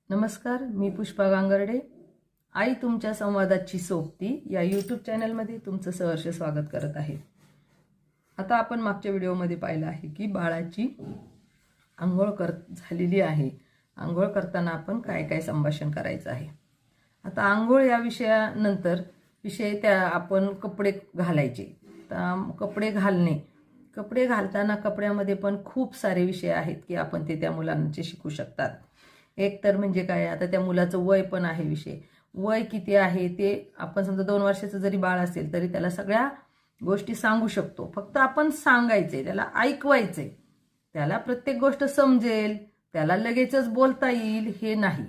नमस्कार, मी पुष्पा गांगर्डे. आई तुमच्या संवादाची सोबती या यूट्यूब चॅनलमध्ये तुमचं सहर्ष स्वागत करत आहे. आता आपण मागच्या व्हिडिओमध्ये पाहिलं आहे की बाळाची आंघोळ झालेली आहे. आंघोळ करताना आपण काय काय संभाषण करायचं आहे. आता आंघोळ या विषयानंतर त्या आपण कपडे घालायचे. तर कपडे घालताना कपड्यामध्ये पण खूप सारे विषय आहेत की आपण ते त्या मुलांचे शिकू शकतात. एक तर म्हणजे काय, आता त्या मुलाचं वय पण आहे विषय. वय किती आहे ते आपण समजा 2 वर्षाचं जरी बाळ असेल तरी त्याला सगळ्या गोष्टी सांगू शकतो. फक्त आपण सांगायचे, त्याला ऐकवायचे. त्याला प्रत्येक गोष्ट समजेल, त्याला लगेचच बोलता येईल हे नाही.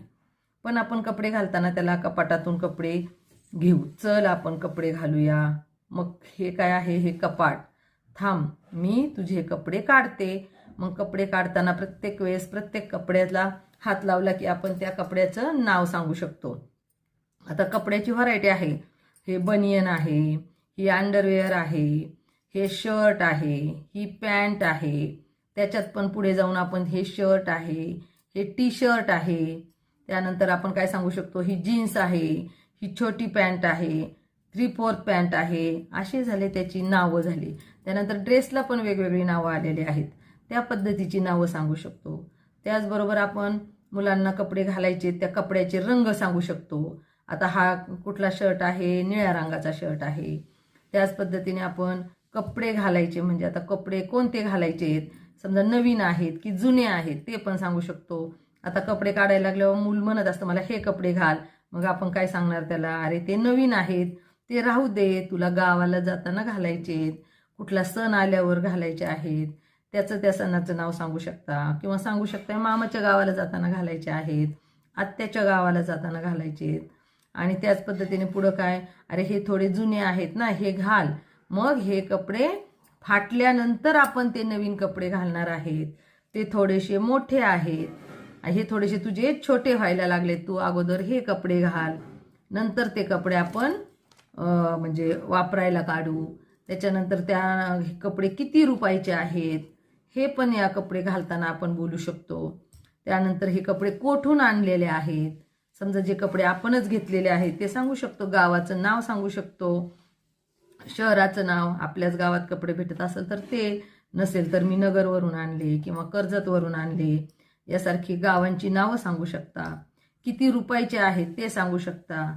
पण आपण कपडे घालताना त्याला कपाटातून कपडे घेऊ, चल आपण कपडे घालूया. मग हे काय आहे, हे कपाट, थांब मी तुझे कपडे काढते. मग कपडे काढताना प्रत्येक वेळेस प्रत्येक कपड्याला हात लावला की आपण त्या कपड्याचं नाव सांगू शकतो. आता कपड्याची व्हरायटी आहे. हे बनियन आहे, ही अंडरवेअर आहे, हे शर्ट आहे, ही पॅन्ट आहे. त्याच्यात पण पुढे जाऊन आपण हे शर्ट आहे, हे टी शर्ट आहे. त्यानंतर आपण काय सांगू शकतो, ही जीन्स आहे, ही छोटी पॅन्ट आहे, 3/4 पॅन्ट आहे. असे झाले त्याची नावं झाली. त्यानंतर ड्रेसला पण वेगवेगळी नावं आलेली आहेत. त्या पद्धतीची नावं सांगू शकतो. त्याचबरोबर आपण मुलांना कपडे घालायचे, त्या कपड्याचे रंग सांगू शकतो. आता हा कुठला शर्ट आहे, निळ्या रंगाचा शर्ट आहे. त्याच पद्धतीने आपण कपडे घालायचे, म्हणजे आता कपडे कोणते घालायचे, समजा नवीन आहेत की जुने आहेत ते पण सांगू शकतो. आता कपडे काढायला लागल्यावर मूल म्हणत असतं मला हे कपडे घाल. मग आपण काय सांगणार त्याला, अरे ते नवीन आहेत, ते राहू दे, तुला गावाला जाताना घालायचे, कुठला सण आल्यावर घालायचे आहेत. त्या सणाचं नाव सांगू शकता, किंवा सांगू शकता मामाच्या गावाला जाताना घालायचे आहेत, आत्याच्या गावाला जाताना घालायचे. आणि त्याच पद्धतीने पुढं काय, अरे हे थोडे जुने आहेत ना, हे घाल. मग हे कपडे फाटल्यानंतर आपण ते नवीन कपडे घालणार आहेत, ते थोडेसे मोठे आहेत, हे थोडेसे तुझे छोटे व्हायला लागले, तू अगोदर हे कपडे घाल, नंतर ते कपडे आपण म्हणजे वापरायला काढू. त्याच्यानंतर त्या कपडे किती रुपयाचे आहेत हे पण या कपडे घालताना आपण बोलू शकतो. त्यानंतर हे कपडे कोठून आणलेले आहेत, समजा जे कपडे आपणच घेतलेले आहेत ते सांगू शकतो. गावाचं नाव सांगू शकतो, शहराचं नाव, आपल्याच गावात कपडे भेटत असेल तर ते, नसेल तर मी नगरवरून आणले किंवा कर्जतवरून आणले, यासारखी गावांची नावं सांगू शकता. किती रुपयाचे आहेत ते सांगू शकता.